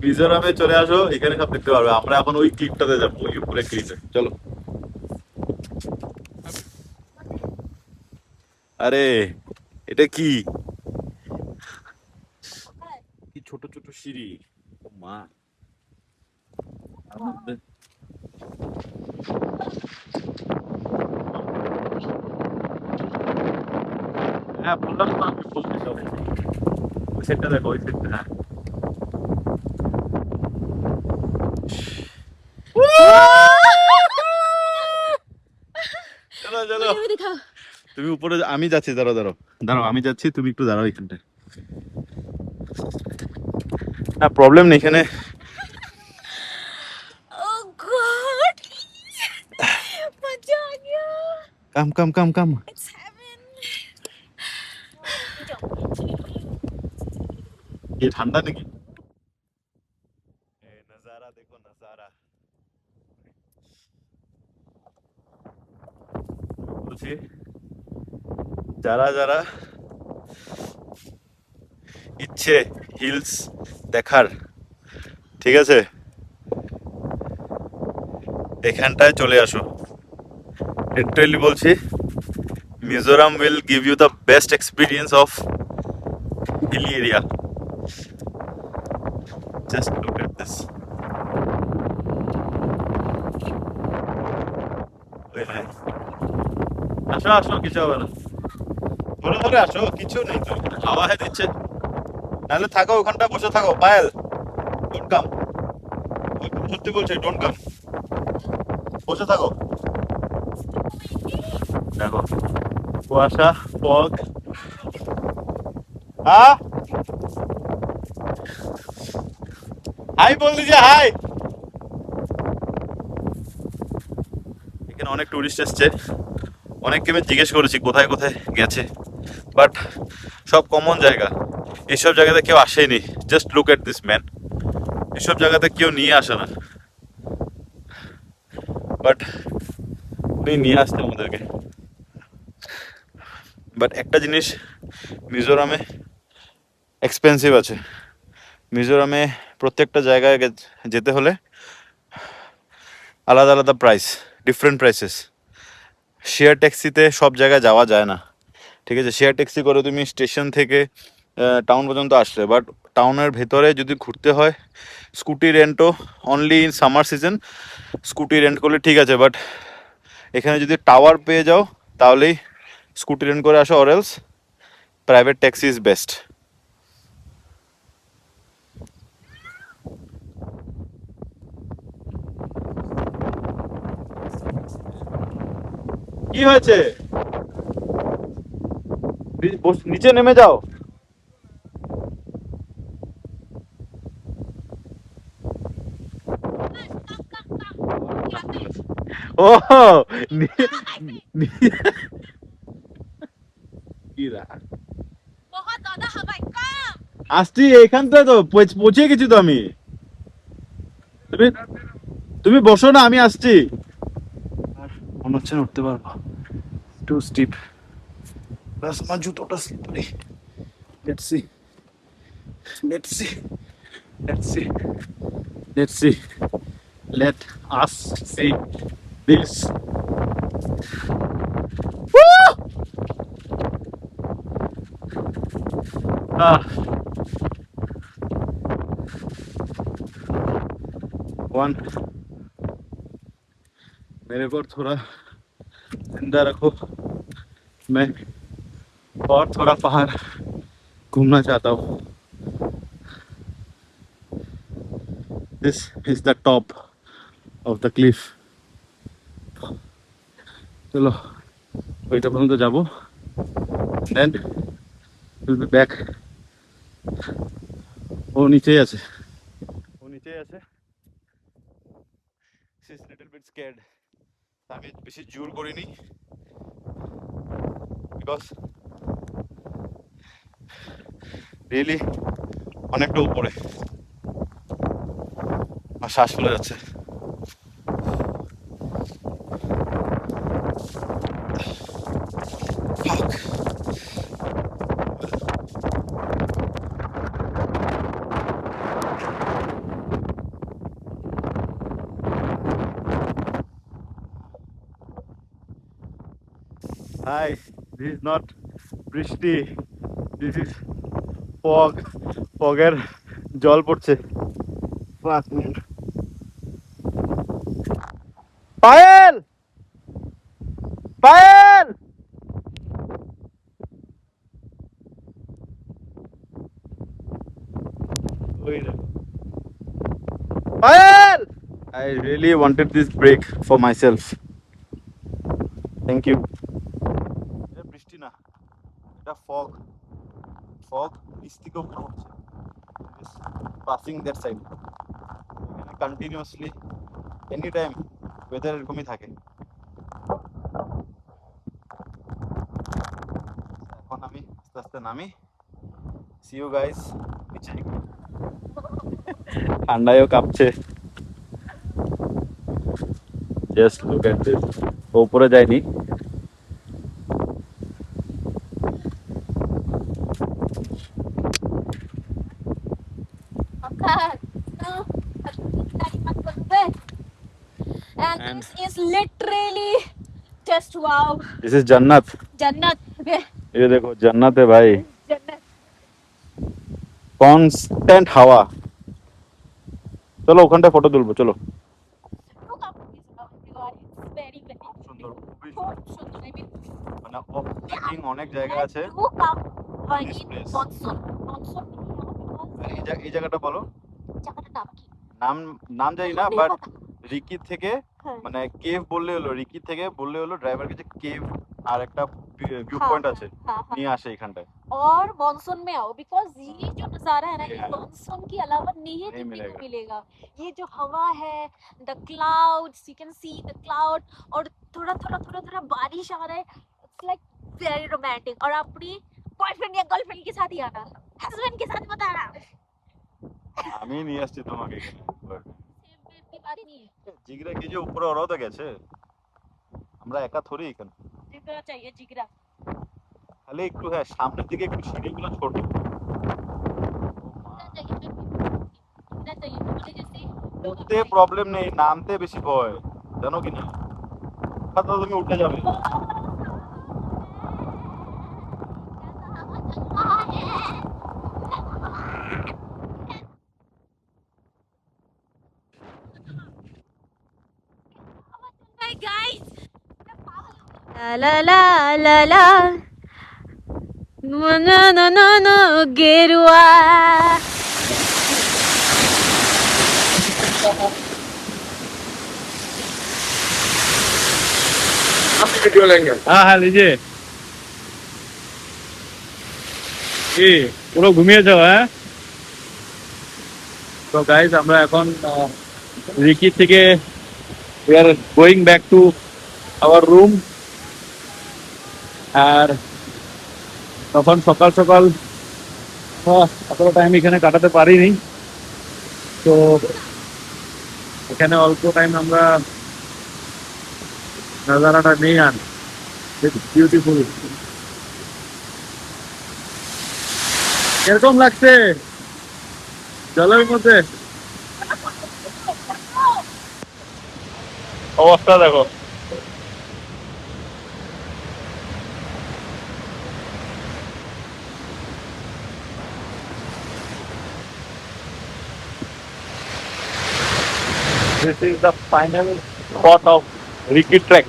মিজোরামে চলে আসো, এখানে সব দেখতে পারবে। আমরা এখন ওই ক্লিপটাতে যাবো, ওই উপরে ক্লিপে, চলো। আরে এটা কি, কি ছোট ছোট সিঁড়ি, ও মা। তার মধ্যে হ্যাঁ বললাম তো, আমি বলতে যাবো। ওই সেটটা দেখো, ওই সেটটা, হ্যাঁ। চলো চলো, मुझे भी दिखाओ। তুমি উপরে আমি যাচ্ছি, দাঁড়াও দাঁড়াও দাঁড়াও, আমি যাচ্ছি, তুমি একটু দাঁড়াও এখানটায়। না প্রবলেম নেই এখানে। Oh God! मजा आ गया। কাম কাম কাম কাম। It's heaven. ये ঠান্ডা নাকি? এই নজারা দেখো, নজারা। বলছি যারা যারা ইচ্ছে হিলস দেখার, ঠিক আছে, এখানটায় চলে আসো। লিটারালি বলছি, Mizoram will give you the best experience of hilly area. Just look at this. আসো আসো, কিছু হবে না, ধরে ধরে আসো, কিছু নেই তো, হাওয়া দিচ্ছে। নাহলে থাকো ওখানটা, বসে থাকো। পায়েল, ডোন্ট কাম, সত্যি বলছি, ডোন্ট কাম, বসে থাকো। দেখো কুয়াশা, ফগ। হ্যাঁ হাই বল দিছে, হাই। এখানে অনেক টুরিস্ট এসছে, অনেককে আমি জিজ্ঞেস করেছি কোথায় কোথায় গেছে, বাট সব কমন জায়গা। এইসব জায়গাতে কেউ আসেনি। Just look at this man, এসব জায়গাতে কেউ নিয়ে আসে না, বাট উনি নিয়ে আসছে আমাদেরকে। বাট একটা জিনিস মিজোরামে এক্সপেন্সিভ আছে। মিজোরামে প্রত্যেকটা জায়গায় যেতে হলে আলাদা আলাদা প্রাইস, ডিফারেন্ট প্রাইসেস। শেয়ার ট্যাক্সিতে সব জায়গায় যাওয়া যায় না, ঠিক আছে। শেয়ার ট্যাক্সি করে তুমি স্টেশন থেকে টাউন পর্যন্ত আসলে, বাট টাউনের ভেতরে যদি ঘুরতে হয়, স্কুটি রেন্টও only in summer season. Scooty rent করলে ঠিক আছে, বাট এখানে যদি টাওয়ার পেয়ে যাও তাহলেই স্কুটি রেন্ট করে আসো, or else private taxi is best. কি হয়েছে, নিচে নেমে যাও। ও बहुत ज्यादा हवा है। कम। আসছি, এইখানটায় তো পৌঁছে গেছি তো আমি। তুমি তুমি বসো না, আমি আসছি। আর মনে হচ্ছে না উঠতে পারবো, টু স্টিপ। ব্যাস আমার জুতোটা slippery. Let's see, let's see, let's see, let's see, let us see this. One, मेरे को थोड़ा जिंदा रखो, मैं और थोड़ा पहाड़ घूमना चाहता हूँ। This is the top of the cliff. চলো ওইটা পর্যন্ত যাবো, দেন উইল বি ব্যাক। ও নিচেই আছে, ও নিচেই আছে। She is little bit scared. আমি বেশি জোর করিনি, বিকজ রিয়েলি অনেকটা উপরে, আর শ্বাস ফুলে যাচ্ছে। ভাই দিস ইজ নট বৃষ্টি, দিস ইজ ফগ। ফগের জল পড়ছে। 5 মিনিট। পায়েল, পায়েল, ওই দেখো। Payel, I really wanted this break for myself. Thank you. এটা বৃষ্টি না, এটা ফগ। ফগ নিচ থেকে উপরে উঠছে, পাসিং দ্যাট সাইড। এখানে কন্টিনিউয়াসলি এনি টাইম ওয়েদার এরকমই থাকে। এখন আমি আস্তে আস্তে নামি। সি ইউ গাইস নিচে। ঠান্ডায়ও কাঁপছে। Just look at this. উপরে যাইনি। And And this is literally just wow. This is जन्नत। Jannat. ये देखो जन्नत है भाई। Jannat. কনস্ট্যান্ট হাওয়া। চলো ওখানটায় ফটো তুলবো, চলো। Look up to this now, everyone. It's very, very খুব সুন্দর, খুবই খুব সুন্দর। I mean, মানে অফ অনেক জায়গা আছে। look up This in place. monsoon. Monsoon এই জায়গাটা বলো জায়গাটার নাম কি? নাম। নাম জানি না, নেই বাট পাতা। রিকি থেকে হ্যাঁ। মানে কেভ বললে হলো, রিকি থেকে বললে হলো ড্রাইভারকে যে কেভ আর একটা ভিউ हाँ, পয়েন্ট আছে, हाँ, हाँ। নিয়ে আসে এখানটায়। और मॉनसून में आओ बिकॉज ये जो नजारा है ना ये Yeah. मॉनसून के अलावा नहीं नहीं देखने मिलेगा। को मिलेगा। ये जो हवा है, the clouds, you can see the cloud, और थोड़ा थोड़ा थोड़ा थोड़ा बारिश आ रहा है। It's like very romantic. और अपनी बॉयफ्रेंड या गर्लफ्रेंड के साथ ही आना, हस्बैंड के साथ मत आना। আমি নিয়ে আসছি তোমাকে এখানে। सेम बेड की बात ही नहीं है। জিগরা কি যে উপরে ওরাও তো গেছে, আমরা একা থরি এখানে। जिगरा चाहिए जिगरा। খালি একটু হ্যাঁ সামনের দিকে একটু সিঁড়িগুলো ছোট। जिगरा चाहिए जिगरा चाहिए हमारे जैसे लोग উঠতে প্রবলেম নেই, নামতে বেশি ভয়, জানো কি না? হয়তো তুমি উঠে যাবে। Hey guys, la la la la, no no no no no, गेरुआ। वीडियो लेंगे। হ্যাঁ হ্যাঁ लीजिए। কি পুরো ঘুমিয়ে যাও? হ্যাঁ তো গাইস আমরা এখন রিকি থেকে we are going back to our room। আর তখন সকাল সকাল এতটা টাইম এখানে কাটাতে পারিনি, তো এখানে অল্প টাইম আমরা নাজারাটা নেই। আন বিউটিফুল। কিরকম লাগছে জলের মধ্যে? অবস্থা দেখো। This is the final spot of Riki Trek.